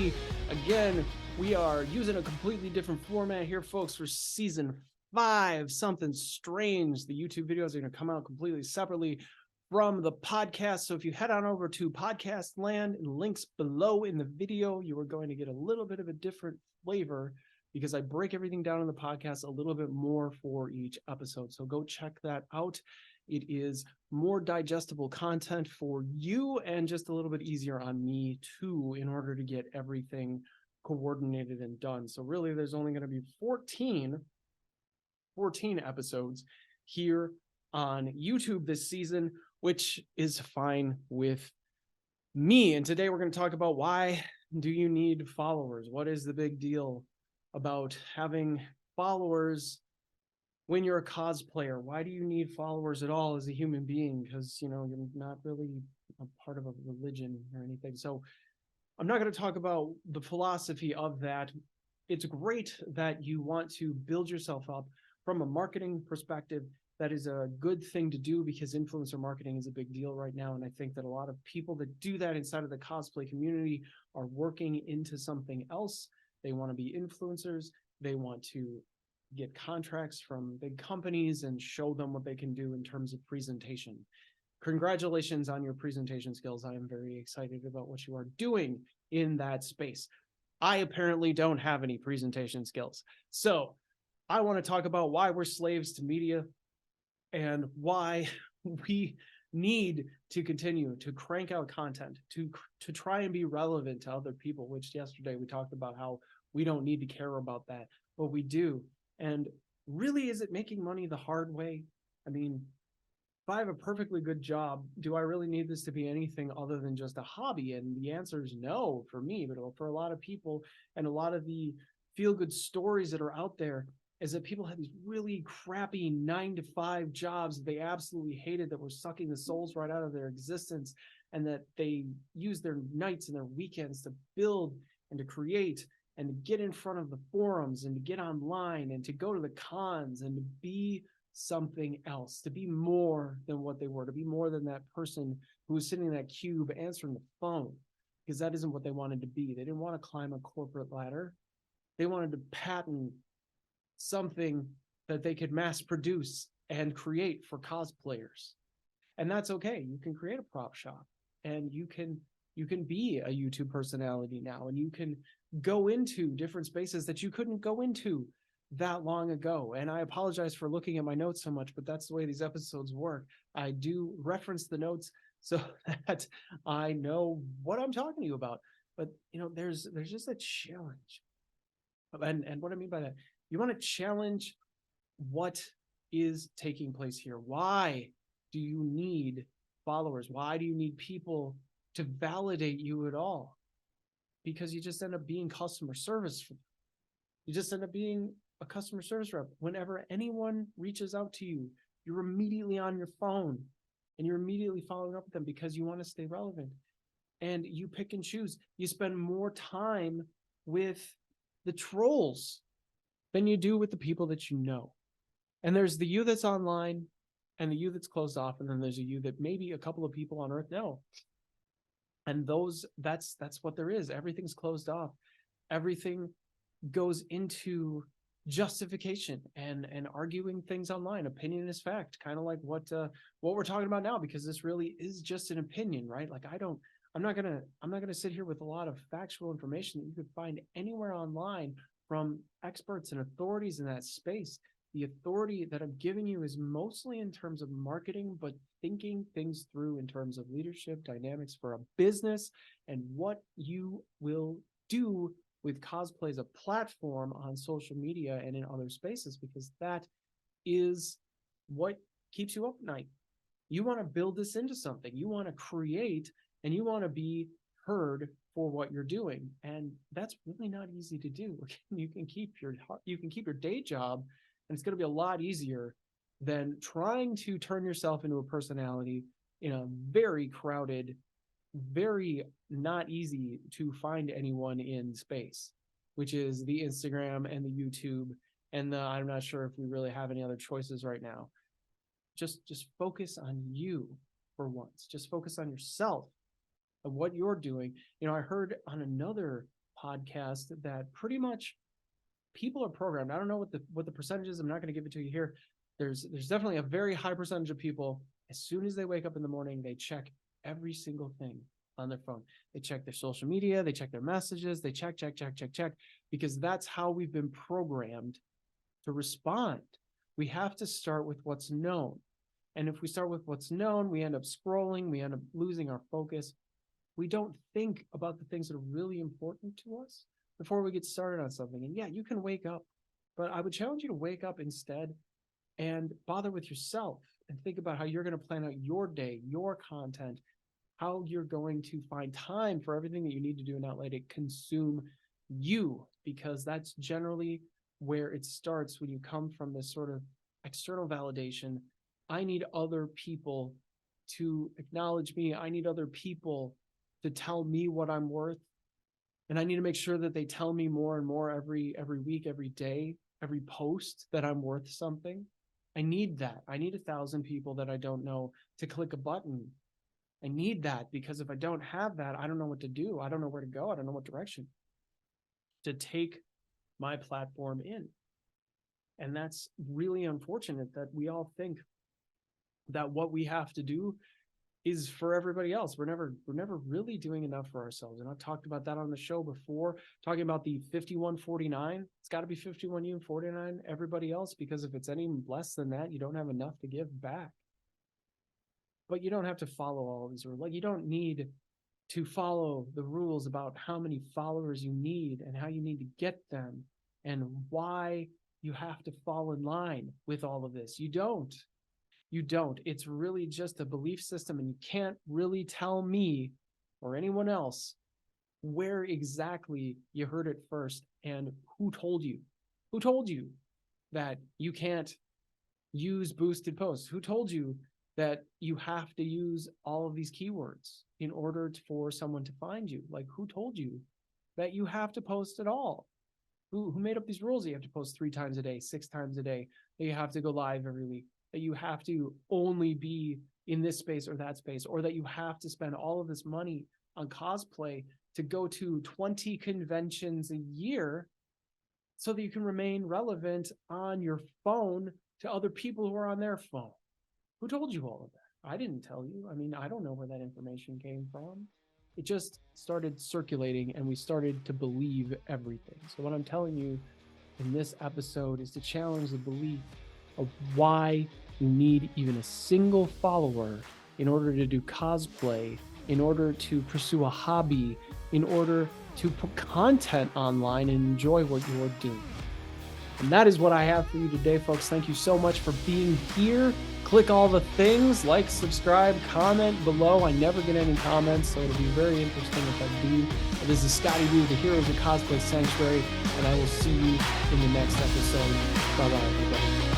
community. Again, we are using a completely different format here, folks, for season 5. Something strange. The YouTube videos are going to come out completely separately from the podcast. So if you head on over to Podcast Land, and links below in the video, you are going to get a little bit of a different flavor because I break everything down in the podcast a little bit more for each episode. So go check that out. It is more digestible content for you and just a little bit easier on me too, in order to get everything coordinated and done. So really there's only going to be 14 episodes here on YouTube this season, which is fine with me. And today we're going to talk about, why do you need followers? What is the big deal about having followers when you're a cosplayer? Why do you need followers at all as a human being? Because, you know, you're not really a part of a religion or anything. So I'm not going to talk about the philosophy of that. It's great that you want to build yourself up from a marketing perspective. That is a good thing to do because influencer marketing is a big deal right now. And I think that a lot of people that do that inside of the cosplay community are working into something else. They want to be influencers. They want to get contracts from big companies and show them what they can do in terms of presentation. Congratulations on your presentation skills. I am very excited about what you are doing in that space. I apparently don't have any presentation skills. So I want to talk about why we're slaves to media and why we need to continue to crank out content to try and be relevant to other people, which yesterday we talked about how we don't need to care about that, but we do. And really, is it making money the hard way? I mean, if I have a perfectly good job, do I really need this to be anything other than just a hobby? And the answer is no for me, but for a lot of people, and a lot of the feel-good stories that are out there, is that people have these really crappy 9-to-5 jobs that they absolutely hated, that were sucking the souls right out of their existence, and that they use their nights and their weekends to build and to create and to get in front of the forums and to get online and to go to the cons and to be something else, to be more than what they were, to be more than that person who was sitting in that cube answering the phone, because that isn't what they wanted to be. They didn't want to climb a corporate ladder. They wanted to patent something that they could mass produce and create for cosplayers. And that's okay. You can create a prop shop, and you can be a YouTube personality now, and you can go into different spaces that you couldn't go into that long ago. And I apologize for looking at my notes so much, but that's the way these episodes work. I do reference the notes so that I know what I'm talking to you about. But you know, there's just a challenge. And what I mean by that, you want to challenge what is taking place here. Why do you need followers? Why do you need people to validate you at all? Because you just end up being customer service for them. You just end up being a customer service rep. Whenever anyone reaches out to you, you're immediately on your phone and you're immediately following up with them because you want to stay relevant. And you pick and choose. You spend more time with the trolls than you do with the people that you know. And there's the you that's online and the you that's closed off, and then there's a you that maybe a couple of people on Earth know. And that's what there is. Everything's closed off. Everything goes into justification and arguing things online. Opinion is fact, kind of like what we're talking about now, because this really is just an opinion, right? Like I'm not gonna sit here with a lot of factual information that you could find anywhere online from experts and authorities in that space. The authority that I'm giving you is mostly in terms of marketing, but thinking things through in terms of leadership dynamics for a business and what you will do with cosplay as a platform on social media and in other spaces, because that is what keeps you up at night. You want to build this into something. You want to create, and you want to be heard for what you're doing. And that's really not easy to do. You can keep your day job, and it's going to be a lot easier than trying to turn yourself into a personality in a very crowded, very not easy to find anyone in space, which is the Instagram and the YouTube. And I'm not sure if we really have any other choices right now. Just focus on you for once. Just focus on yourself, of what you're doing. You know, I heard on another podcast that pretty much people are programmed. I don't know what the percentage is. I'm not going to give it to you here. There's definitely a very high percentage of people, as soon as they wake up in the morning, they check every single thing on their phone. They check their social media, they check their messages, they check, because that's how we've been programmed to respond. We have to start with what's known. And if we start with what's known, we end up scrolling, we end up losing our focus. We don't think about the things that are really important to us before we get started on something. And yeah, you can wake up, but I would challenge you to wake up instead and bother with yourself and think about how you're going to plan out your day, your content, how you're going to find time for everything that you need to do and not let it consume you, because that's generally where it starts when you come from this sort of external validation. I need other people to acknowledge me. I need other people to tell me what I'm worth. And I need to make sure that they tell me more and more every week, every day, every post that I'm worth something. I need that. I need 1,000 people that I don't know to click a button. I need that, because if I don't have that, I don't know what to do. I don't know where to go. I don't know what direction to take my platform in. And that's really unfortunate that we all think that what we have to do is for everybody else. We're never really doing enough for ourselves. And I've talked about that on the show before, talking about the 51-49. It's got to be 51 you and 49 everybody else, because if it's any less than that, you don't have enough to give back. But you don't have to follow all of these rules. Like, you don't need to follow the rules about how many followers you need and how you need to get them and why you have to fall in line with all of this. You don't. It's really just a belief system, and you can't really tell me or anyone else where exactly you heard it first and who told you. Who told you that you can't use boosted posts? Who told you that you have to use all of these keywords in order for someone to find you? Like, who told you that you have to post at all? Who made up these rules that you have to post 3 times a day, 6 times a day, that you have to go live every week, that you have to only be in this space or that space, or that you have to spend all of this money on cosplay to go to 20 conventions a year so that you can remain relevant on your phone to other people who are on their phone? Who told you all of that? I didn't tell you. I mean, I don't know where that information came from. It just started circulating, and we started to believe everything. So what I'm telling you in this episode is to challenge the belief of why you need even a single follower in order to do cosplay, in order to pursue a hobby, in order to put content online and enjoy what you're doing. And that is what I have for you today, folks. Thank you so much for being here. Click all the things, like, subscribe, comment below. I never get any comments, so it'll be very interesting if I do. But this is Scotty D, the Heroes of Cosplay Sanctuary, and I will see you in the next episode. Bye-bye, everybody.